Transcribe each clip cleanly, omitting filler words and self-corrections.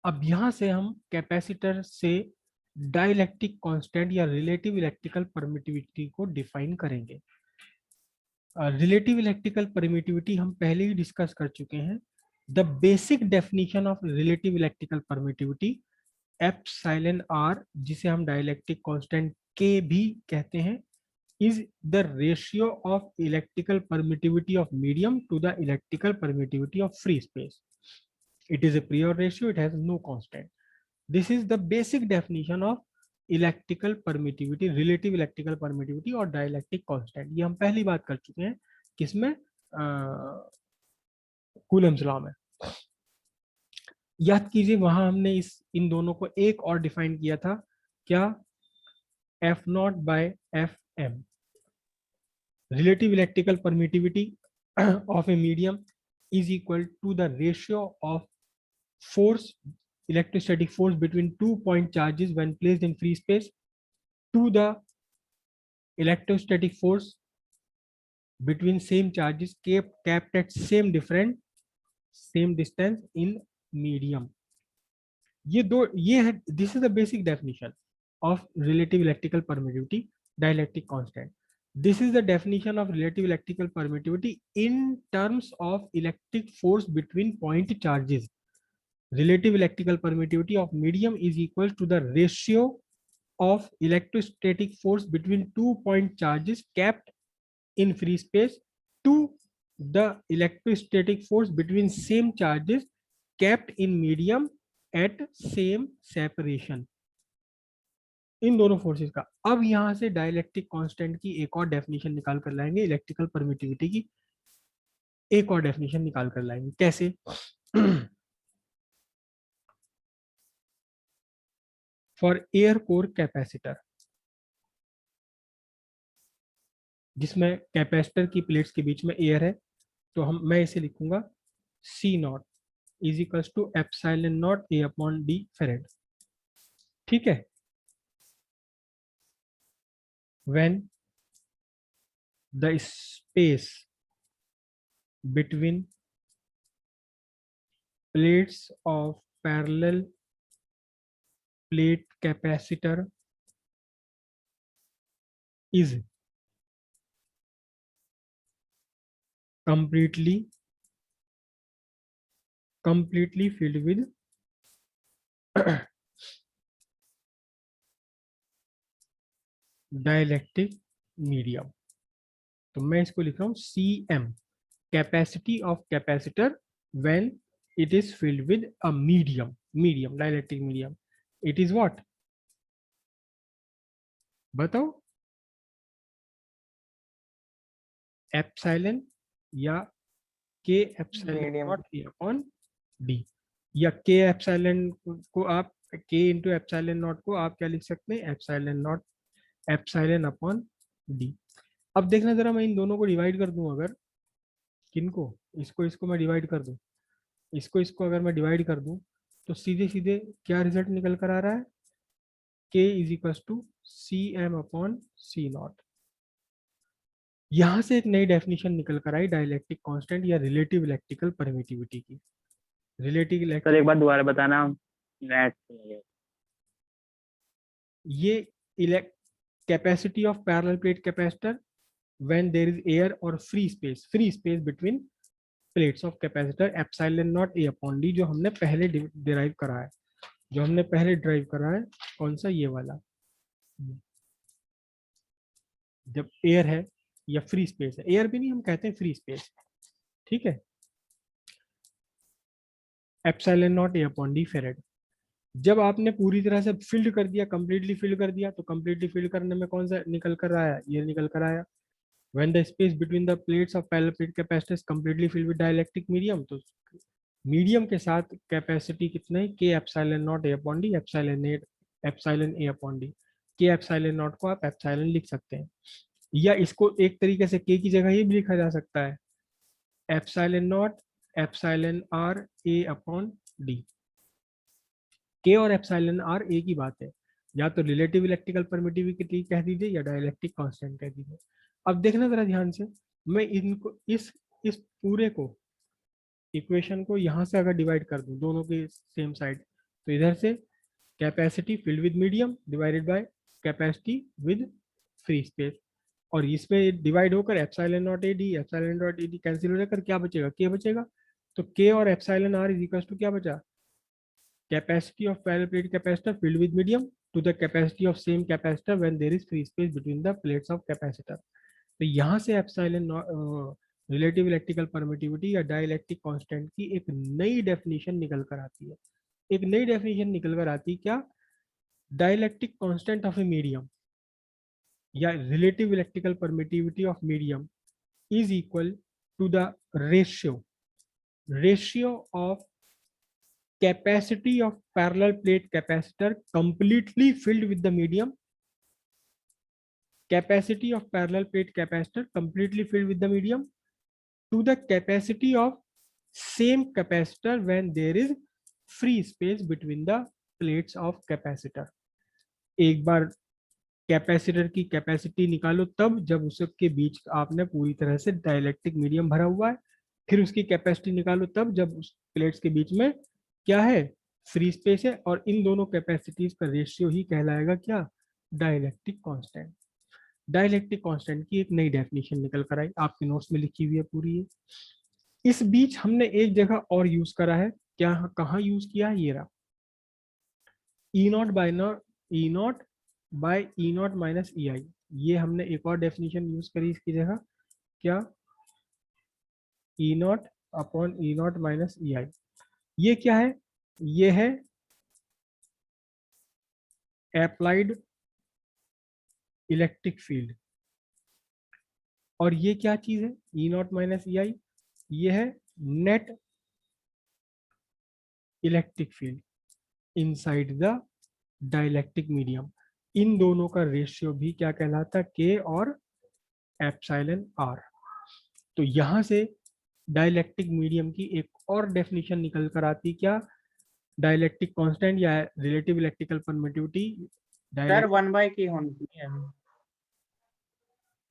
अब यहां से हम कैपेसिटर से डाइलेक्ट्रिक कांस्टेंट या रिलेटिव इलेक्ट्रिकल परमिटिविटी को डिफाइन करेंगे। रिलेटिव इलेक्ट्रिकल परमिटिविटी हम पहले ही डिस्कस कर चुके हैं। The basic definition of relative electrical permittivity epsilon R, जिसे हम डाइलेक्ट्रिक कांस्टेंट के भी कहते हैं, is the ratio of electrical permittivity of medium to the electrical permittivity of free space. It is a pure ratio, it has no constant. This is the basic definition of electrical permittivity, relative electrical permittivity और dielectric constant. ये हम पहली बात कर चुके हैं किसमें, Coulomb's law में। याद कीजिए वहां हमने इन दोनों को एक और डिफाइन किया था, क्या, F naught by F M. Relative electrical permittivity of a medium is equal to the ratio of force, electrostatic force between 2 point charges when placed in free space to the electrostatic force between same charges kept at same distance in medium. ये है, this is the basic definition of relative electrical permittivity, dielectric constant. This is the definition of relative electrical permittivity in terms of electric force between point charges. Relative electrical permittivity of medium is equal to the ratio of electrostatic force between 2 point charges kept in free space to the electrostatic force between same charges kept in medium at same separation. इन दोनों forces का। अब यहां से dielectric constant की एक और definition निकाल कर लाएंगे, इलेक्ट्रिकल परमिटिविटी की एक और डेफिनेशन निकाल कर लाएंगे। कैसे? फॉर एयर कोर कैपेसिटर, जिसमें कैपेसिटर की प्लेट्स के बीच में एयर है, तो मैं इसे लिखूंगा C naught is equals to epsilon naught A upon d farad. ठीक है। when the space between plates of parallel plate capacitor is completely filled with dielectric medium, तो मैं इसको लिख रहा हूं C M, capacity of capacitor when it is filled with a medium dielectric medium, it is what, बताओ, epsilon या K epsilon medium. Naught ए upon D, या K epsilon को आप के इंटू एप्सिलॉन नॉट को आप क्या लिख सकते हैं, epsilon naught epsilon upon D. अब देखना जरा, मैं इन दोनों को डिवाइड कर दूं, अगर किनको, इसको मैं डिवाइड कर दूं, इसको अगर मैं डिवाइड कर दूं, तो सीधे सीधे क्या रिजल्ट निकल कर आ रहा है, k is equal to C m upon C naught. यहां से एक नई डेफिनेशन निकल कर आई डाइलेक्ट्रिक कांस्टेंट या रिलेटिव इलेक्ट्रिकल परमिटिविटी की। रिलेटिव सर इलेक्ट्रिक, एक बार दोबारा बताना, नेट से नहीं है। ये capacity of parallel plate capacitor when there is air और free space between plates of capacitor epsilon naught A upon d, जो हमने पहले डिराइव करा है, कौन सा, ये वाला, जब एयर है या फ्री स्पेस है, एयर भी नहीं, हम कहते हैं फ्री स्पेस, ठीक है, एप्सिलॉन नॉट ए अपॉन डी फेरेड। जब आपने पूरी तरह से फिल्ड कर दिया, कंप्लीटली फिल्ड कर दिया, तो कंप्लीटली फिल्ड करने में कौन सा निकल कर आया, ये निकल कर आया, when the space between the plates of parallel plate capacitor is completely filled with dielectric medium, तो मीडियम के साथ कैपेसिटी कितना है, के एप्सिलॉन नॉट ए अपॉन डी, एप्सिलॉन ए अपॉन डी, के एप्सिलॉन नॉट को आप एप्सिलॉन लिख सकते हैं, या इसको एक तरीके से के की जगह ये भी लिखा जा सकता है, epsilon naught epsilon R A upon D. K और एप्सिलॉन आर ए की बात है, या तो रिलेटिव इलेक्ट्रिकल परमिटिविटी कह दीजिए या डाइलेक्ट्रिक कांस्टेंट कह दीजिए। अब देखना जरा ध्यान से, मैं इनको इस पूरे को, इक्वेशन को यहां से अगर डिवाइड कर दूं दोनों के सेम साइड, तो इधर से capacity filled with medium divided by capacity with free space, और इसमें डिवाइड होकर एप्सिलॉन नॉट एडी कैंसिल हो जाकर क्या बचेगा, के बचेगा। तो के और epsilon R is equal to क्या बचा, capacity of parallel plate capacitor filled with medium to the capacity of same capacitor when there is free space between the plates of capacitor। तो यहाँ से एप्सिलॉन रिलेटिव इलेक्ट्रिकल परमिटिविटी या dielectric constant की एक नई definition निकल कर आती है। एक नई डेफिनेशन निकल कर आती है क्या, dielectric constant of a medium या relative electrical permittivity of medium is equal to the ratio of capacity of parallel plate capacitor completely filled with the medium, capacity of parallel plate capacitor completely filled with the medium to the capacity of same capacitor when there is free space between the plates of capacitor। एक बार capacitor की capacity निकालो तब जब उसके बीच आपने पूरी तरह से डाइलेक्ट्रिक मीडियम भरा हुआ है, फिर उसकी कैपेसिटी निकालो तब जब उस प्लेट्स के बीच में क्या है, फ्री स्पेस है, और इन दोनों कैपेसिटीज का रेशियो ही कहलाएगा क्या, डाइलेक्ट्रिक कांस्टेंट। डाइलेक्ट्रिक कांस्टेंट की एक नई डेफिनेशन निकल कर आई, आपके नोट्स में लिखी हुई है पूरी है। इस बीच हमने एक जगह और यूज करा है, क्या कहाँ यूज किया है, ये रहा, E naught by E naught minus E i. ये हमने एक और डेफिनेशन यूज करी इसकी जगह, क्या, E naught upon E naught minus E i. ये क्या है, ये है एप्लाइड इलेक्ट्रिक फील्ड, और ये क्या चीज है, ई नॉट माइनस ई आई, ये है net electric field inside the dielectric medium. इन दोनों का रेशियो भी क्या कहलाता है, के और एप्सिलॉन आर। तो यहां से डाइलेक्ट्रिक मीडियम की एक और डेफिनेशन निकल कर आती, क्या, डाइलेक्ट्रिक कांस्टेंट या relative electrical permittivity. Sir 1/k होनी चाहिए।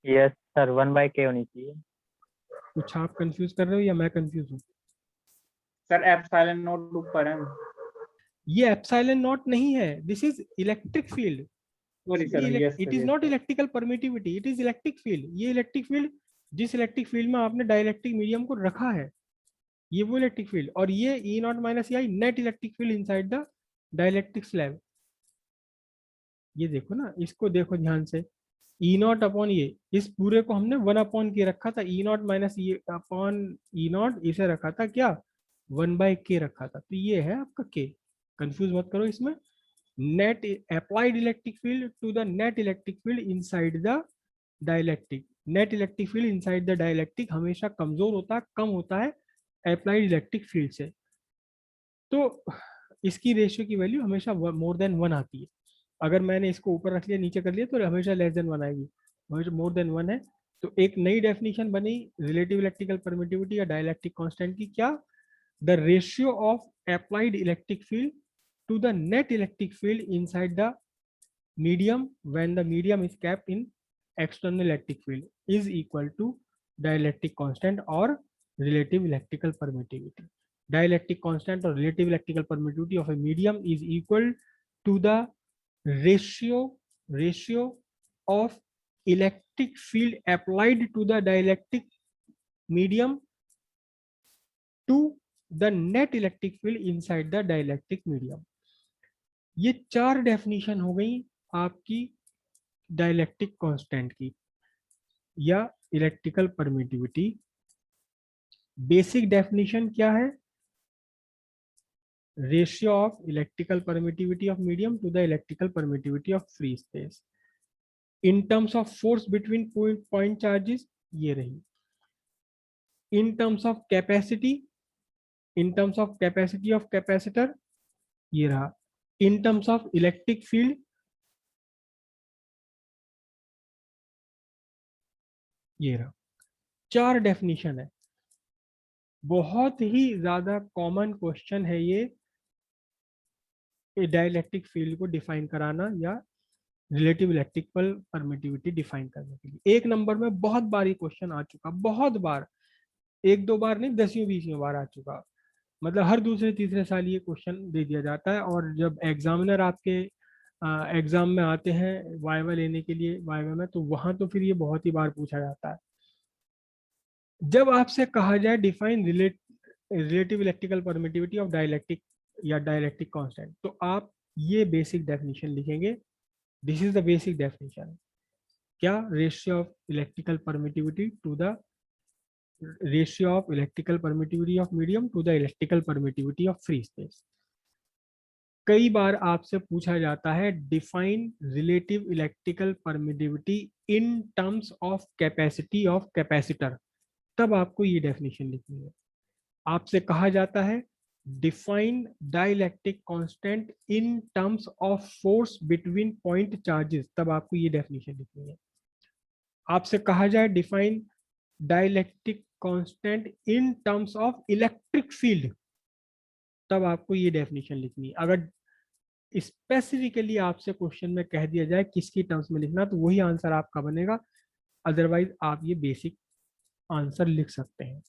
यस सर 1/k होनी चाहिए। कुछ आप कंफ्यूज कर रहे हो या मैं कंफ्यूज हूँ? सर एप्सिलॉन नॉट ऊपर है। ये एप्सिलॉन नॉट नहीं है, this is electric field. Sorry sir, yes it is not electrical permittivity, it is electric field. ये इलेक्ट्रिक फील्ड, जिस इलेक्ट्रिक फील्ड में आपने डाइलेक्ट्रिक मीडियम को रखा है, ये वो इलेक्ट्रिक फील्ड, और ये E naught minus i net electric field inside the dielectric slab. ये देखो ना, इसको देखो ध्यान से, ई नॉट अपॉन ये, इस पूरे को हमने 1 अपॉन के रखा था, E naught minus E upon E naught इसे रखा था क्या, 1/k रखा था। तो ये है आपका के, कंफ्यूज मत करो इसमें। Net applied electric field to the net electric field inside the dielectric. Net electric field inside the dielectric हमेशा कमजोर होता है, कम होता है अप्लाइड इलेक्ट्रिक फील्ड से। तो इसकी रेशियो की वैल्यू हमेशा मोर देन 1 आती है। अगर मैंने इसको ऊपर रख लिया, नीचे कर लिया, तो हमेशा लेस देन 1 आएगी, हमेशा मोर देन 1 है। तो एक नई डेफिनेशन बनी रिलेटिव इलेक्ट्रिकल परमिटिविटी या डाइलेक्ट्रिक कांस्टेंट की, क्या, the ratio of applied electric field to the net electric field inside the medium when the medium is kept in external electric field is equal to dielectric constant और relative electrical permittivity। Dielectric constant or relative electrical permittivity of a medium is equal to the ratio of electric field applied to the dielectric medium to the net electric field inside the dielectric medium। ये 4 definition हो गई आपकी dielectric constant की या electrical permittivity. Basic definition क्या है, ratio of electrical permittivity of medium to the electrical permittivity of free space in terms of force between point charges, ये रही। In terms of capacity, in terms of capacity of capacitor, ये रहा। In terms of electric field, ये रहा। 4 definition है। बहुत ही ज्यादा common question है ये डाइलेक्ट्रिक फील्ड को डिफाइन कराना या रिलेटिव इलेक्ट्रिकल परमिटिविटी डिफाइन करने के लिए। 1 नंबर में बहुत बार ये क्वेश्चन आ चुका, बहुत बार, 1-2 बार नहीं, 10वीं 20वीं बार आ चुका। मतलब हर दूसरे तीसरे साल ये क्वेश्चन दे दिया जाता है, और जब एग्जामिनर आपके एग्जाम में आते हैं वाइवा लेने के लिए, वाइवा में, तो वहां तो फिर ये बहुत ही बार पूछा जाता है। जब आपसे कहा जाए define relative electrical permittivity of dielectric या डाइलेक्ट्रिक कांस्टेंट, तो आप ये बेसिक डेफिनेशन लिखेंगे। This is the basic definition. क्या? Ratio of electrical permittivity to the ratio of electrical permittivity of medium to the electrical permittivity of free space. कई बार आपसे पूछा जाता है define relative electrical permittivity in terms of capacity of capacitor, तब आपको ये डेफिनेशन लिखनी है। आपसे कहा जाता है define dielectric constant in terms of force between point charges, तब आपको ये डेफिनेशन लिखनी है। आपसे कहा जाए define dielectric constant in terms of electric field, तब आपको ये डेफिनेशन लिखनी है। अगर स्पेसिफिकली आपसे क्वेश्चन में कह दिया जाए किसकी टर्म्स में लिखना, तो वही आंसर आपका बनेगा, अदरवाइज आप ये बेसिक आंसर लिख सकते हैं।